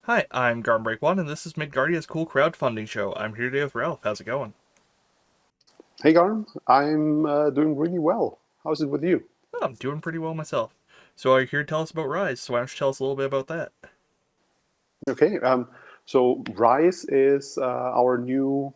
Hi, I'm Garmbreak1, and this is Midgardia's cool crowdfunding show. I'm here today with Ralph. How's it going? Hey Garm, I'm doing really well. How's it with you? Oh, I'm doing pretty well myself. So you're here to tell us about Rise, so why don't you tell us a little bit about that? Okay, so Rise is our new,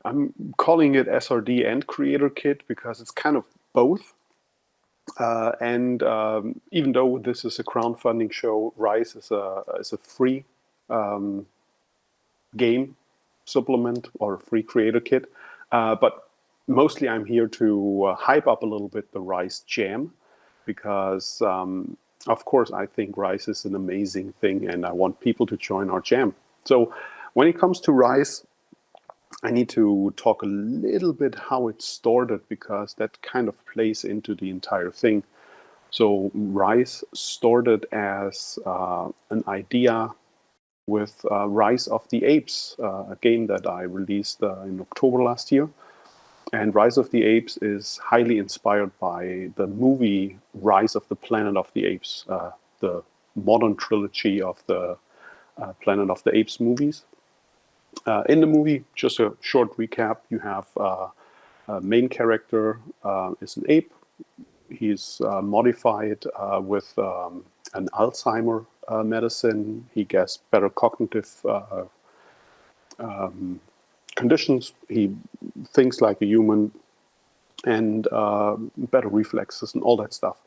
I'm calling it SRD and Creator Kit because it's kind of both. And even though this is a crowdfunding show, Rise is a free game supplement or free creator kit. But mostly I'm here to hype up a little bit the Rise Jam because, of course, I think Rise is an amazing thing and I want people to join our jam. So when it comes to Rise, I need to talk a little bit how it started because that kind of plays into the entire thing. So Rise started as an idea with Rise of the Apes, a game that I released in October last year. And Rise of the Apes is highly inspired by the movie Rise of the Planet of the Apes, the modern trilogy of the Planet of the Apes movies. In the movie, just a short recap, you have a main character is an ape. He's modified with an Alzheimer medicine. He gets better cognitive conditions. He thinks like a human and better reflexes and all that stuff.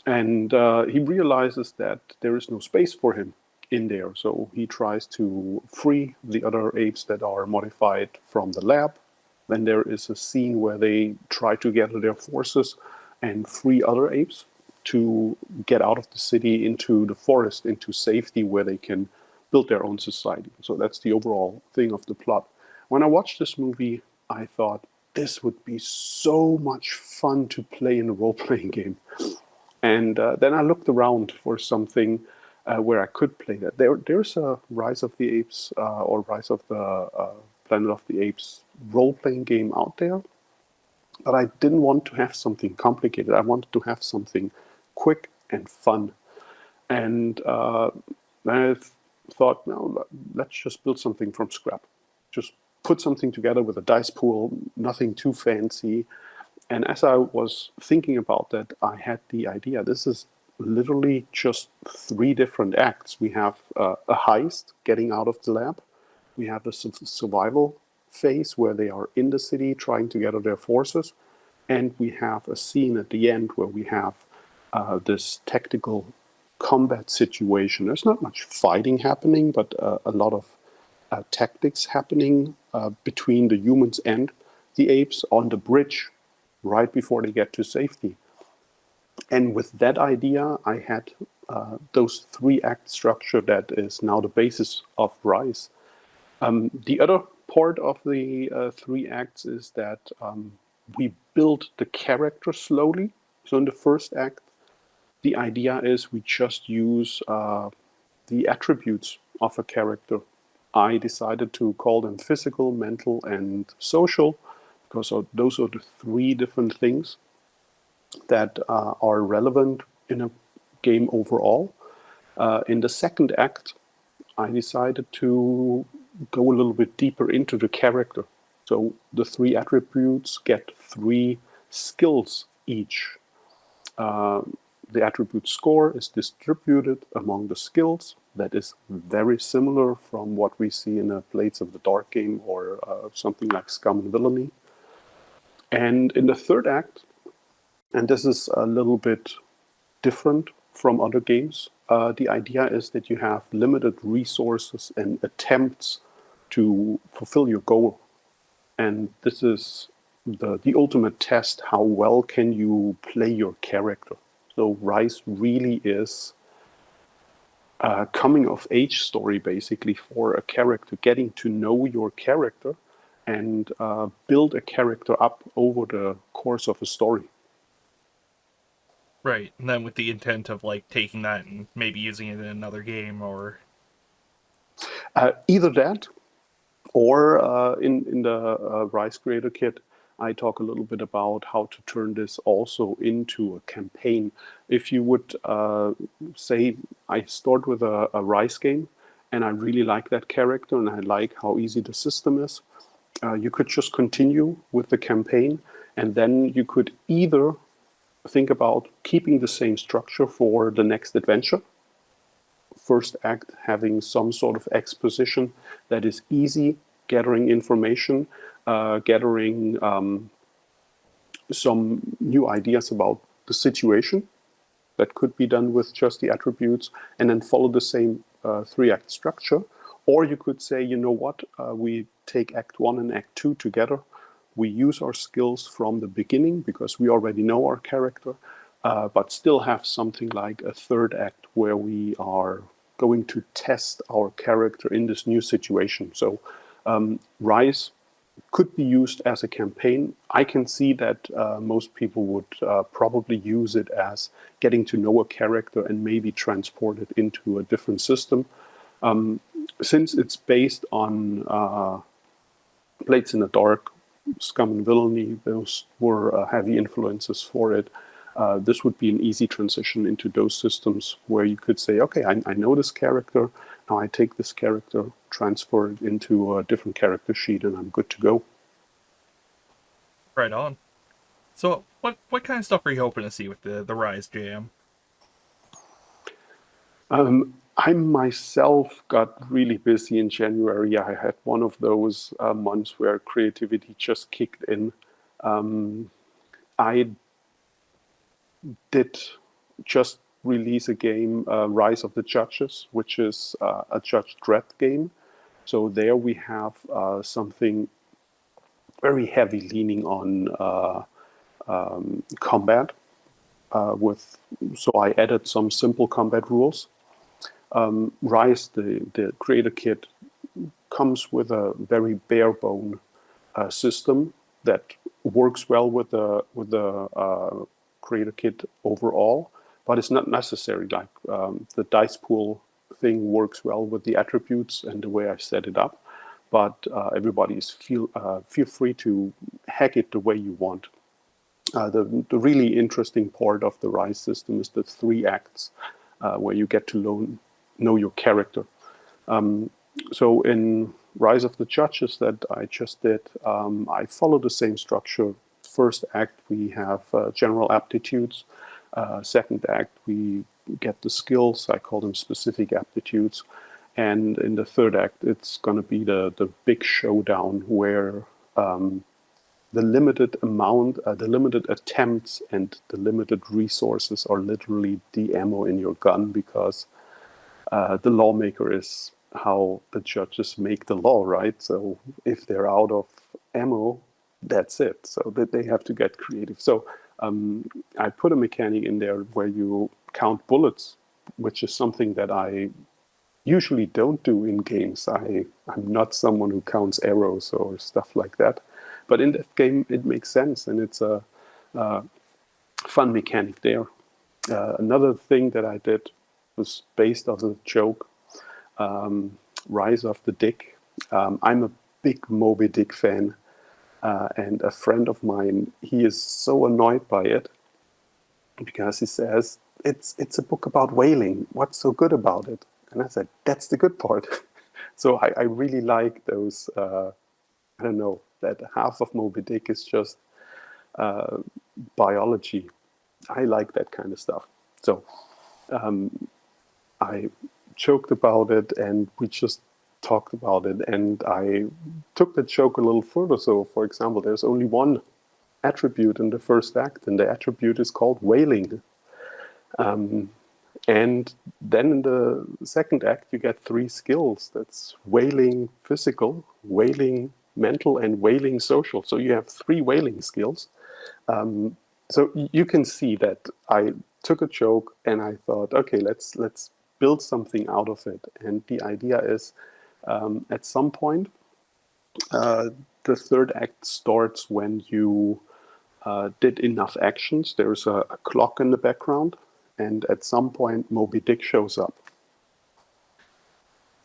And he realizes that there is no space for him in there. So he tries to free the other apes that are modified from the lab. Then there is a scene where they try to gather their forces and free other apes to get out of the city into the forest, into safety where they can build their own society. So that's the overall thing of the plot. When I watched this movie, I thought this would be so much fun to play in a role playing game. And then I looked around for something where I could play that. There's a Rise of the Apes or Rise of the Planet of the Apes role playing game out there, but I didn't want to have something complicated. I wanted to have something quick and fun. And I thought, no, let's just build something from scrap. Just put something together with a dice pool, nothing too fancy. And as I was thinking about that, I had the idea this is literally just three different acts. We have a heist, getting out of the lab. We have the survival phase where they are in the city trying to gather their forces. And we have a scene at the end where we have this tactical combat situation. There's not much fighting happening, but a lot of tactics happening between the humans and the apes on the bridge right before they get to safety. And with that idea, I had those three act structure that is now the basis of Rise. The other part of the three acts is that we build the character slowly. So in the first act, the idea is we just use the attributes of a character. I decided to call them physical, mental, and social because those are the three different things that are relevant in a game overall. In the second act, I decided to go a little bit deeper into the character. So the three attributes get three skills each. Uh, the attribute score is distributed among the skills. That is very similar from what we see in a Blades of the Dark game or something like Scum and Villainy. And in the third act, and this is a little bit different from other games, the idea is that you have limited resources and attempts to fulfill your goal. And this is the ultimate test. How well can you play your character? So Rise really is a coming of age story basically for a character, getting to know your character and build a character up over the course of a story. Right, and then with the intent of like taking that and maybe using it in another game or Either that or in the Rise Creator Kit, I talk a little bit about how to turn this also into a campaign. If you would say, I start with a Rise game, and I really like that character, and I like how easy the system is, you could just continue with the campaign, and then you could either think about keeping the same structure for the next adventure. First act having some sort of exposition that is easy, gathering information, gathering some new ideas about the situation. That could be done with just the attributes, and then follow the same 3-act structure. Or you could say, you know what, we take Act 1 and Act 2 together. We use our skills from the beginning because we already know our character, but still have something like a 3rd act where we are going to test our character in this new situation. So Rise could be used as a campaign. I can see that most people would probably use it as getting to know a character and maybe transport it into a different system. Since it's based on Blades in the Dark, Scum and Villainy, those were heavy influences for it. This would be an easy transition into those systems where you could say, okay, I know this character. Now I take this character, transfer it into a different character sheet, and I'm good to go. Right on. So, what kind of stuff are you hoping to see with the Rise jam? I myself got really busy in January. I had one of those months where creativity just kicked in. I did just release a game, Rise of the Judges, which is a Judge Dredd game. So there we have something very heavy leaning on combat. So I added some simple combat rules. Rise, the creator kit, comes with a very bare bone system that works well with the creator kit overall, but it's not necessary. Like the dice pool thing works well with the attributes and the way I set it up, but everybody feel free to hack it the way you want. The really interesting part of the Rise system is the 3 acts, where you get to know your character. So in Rise of the Judges that I just did, I follow the same structure. First act, we have general aptitudes. Second act, we get the skills. I call them specific aptitudes. And in the 3rd act, it's going to be the big showdown where the limited attempts and the limited resources are literally the ammo in your gun, because the lawmaker is how the judges make the law, right? So if they're out of ammo, that's it. So that they have to get creative. So I put a mechanic in there where you count bullets, which is something that I usually don't do in games. I'm not someone who counts arrows or stuff like that. But in that game, it makes sense, and it's a fun mechanic there. Another thing that I did was based on a joke, Rise of the Dick. I'm a big Moby Dick fan, and a friend of mine, he is so annoyed by it because he says, it's a book about whaling. What's so good about it? And I said, that's the good part. So I really like those, I don't know, that half of Moby Dick is just biology. I like that kind of stuff. So I joked about it, and we just talked about it, and I took the joke a little further. So, for example, there's only one attribute in the 1st act, and the attribute is called whaling. And then in the 2nd act, you get 3 skills. That's whaling physical, whaling mental, and whaling social. So you have 3 whaling skills. So you can see that I took a joke and I thought, okay, let's build something out of it. And the idea is, at some point, the 3rd act starts when you did enough actions. There's a clock in the background, and at some point, Moby Dick shows up.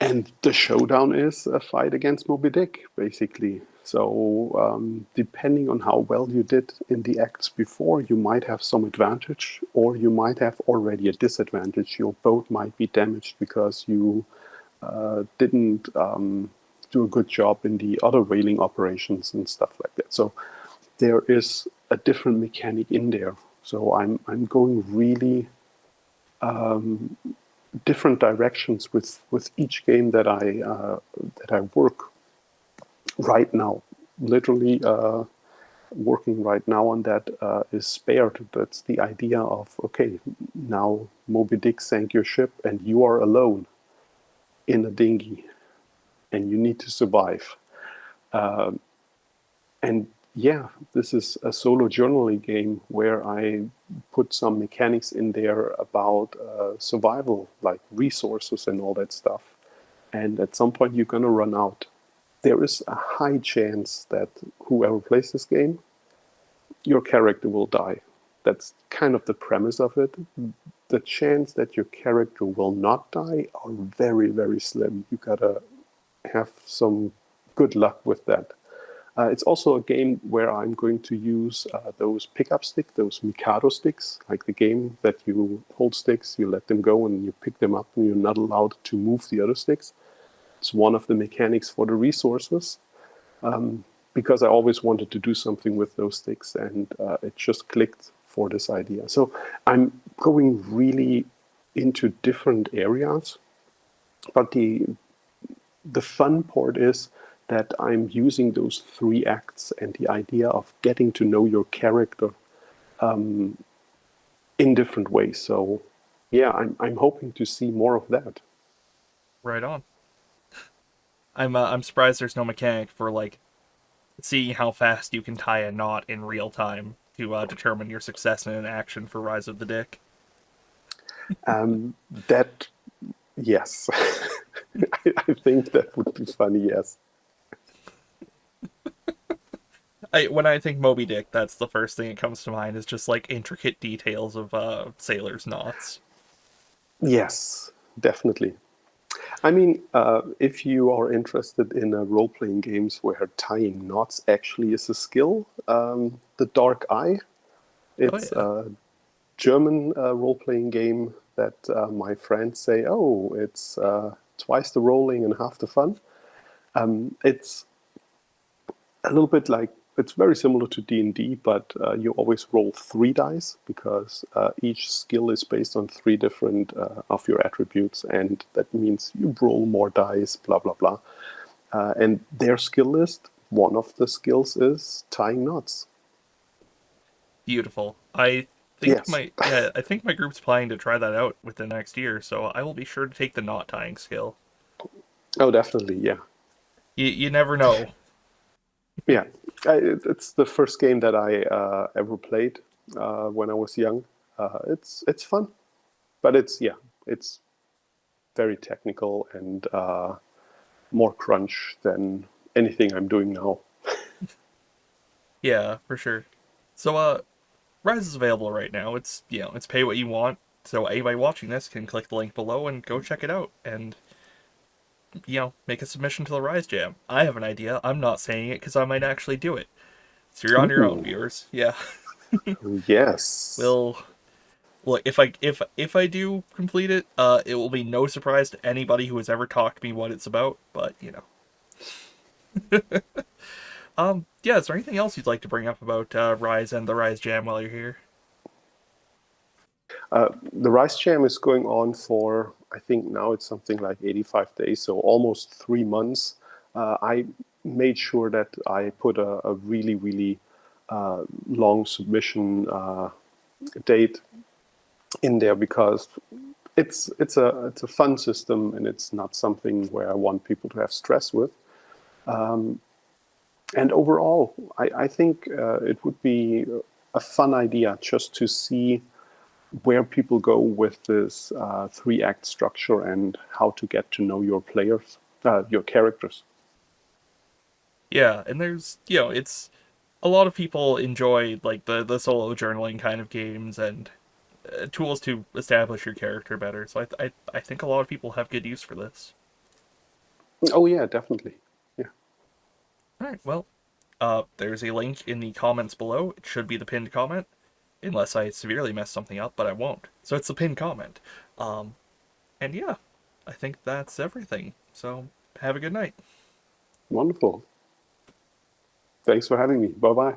And the showdown is a fight against Moby Dick, basically. So, depending on how well you did in the acts before, you might have some advantage, or you might have already a disadvantage. Your boat might be damaged because you didn't do a good job in the other whaling operations and stuff like that. So, there is a different mechanic in there. So, I'm going really different directions with each game that I work right now. Literally working right now on that is Spared. That's the idea of, okay, now Moby Dick sank your ship and you are alone in a dinghy and you need to survive. And yeah, this is a solo journaling game where I put some mechanics in there about survival, like resources and all that stuff. And at some point, you're going to run out. There is a high chance that whoever plays this game, your character will die. That's kind of the premise of it. The chance that your character will not die are very, very slim. You gotta have some good luck with that. It's also a game where I'm going to use those pickup sticks, those Mikado sticks, like the game that you hold sticks, you let them go, and you pick them up, and you're not allowed to move the other sticks. It's one of the mechanics for the resources, because I always wanted to do something with those sticks, and it just clicked for this idea. So I'm going really into different areas, but the fun part is that I'm using those three acts and the idea of getting to know your character in different ways. So yeah, I'm hoping to see more of that. Right on. I'm surprised there's no mechanic for like seeing how fast you can tie a knot in real time to determine your success in an action for Rise of the Dick. That yes, I think that would be funny. Yes. When I think Moby Dick, that's the first thing that comes to mind is just like intricate details of sailors' knots. Yes, definitely. I mean, if you are interested in role playing games where tying knots actually is a skill, The Dark Eye, Oh it's yeah, a German role playing game that my friends say, oh, it's twice the rolling and half the fun. It's a little bit like it's very similar to D&D, but you always roll three dice because each skill is based on three different of your attributes, and that means you roll more dice, blah blah blah. And their skill list, one of the skills is tying knots. beautiful. Yes. I think my group's planning to try that out within the next year, so I will be sure to take the knot tying skill. Oh, definitely. Yeah. You never know. Yeah. It's the first game that I ever played when I was young. It's fun, but it's very technical and more crunch than anything I'm doing now. Yeah, for sure. So Rise is available right now. It's it's pay what you want. So anybody watching this can click the link below and go check it out and make a submission to the Rise Jam. I have an idea. I'm not saying it because I might actually do it. So you're on your own, Ooh, viewers. Yeah. yes. We'll look if I do complete it, it will be no surprise to anybody who has ever talked to me what it's about. But yeah. Is there anything else you'd like to bring up about Rise and the Rise Jam while you're here? The Rice Jam is going on for, I think now it's something like 85 days, so almost 3 months. I made sure that I put a really, really long submission date in there because it's a fun system and it's not something where I want people to have stress with. And overall, I think it would be a fun idea just to see where people go with this three-act structure and how to get to know your players, your characters. Yeah, and there's it's a lot of people enjoy like the solo journaling kind of games and tools to establish your character better. So I think a lot of people have good use for this. Oh yeah, definitely. Yeah. All right, well, There's a link in the comments below. It should be the pinned comment, unless I severely mess something up, but I won't. So it's the pinned comment. And yeah, I think that's everything. So have a good night. Wonderful. Thanks for having me. Bye bye.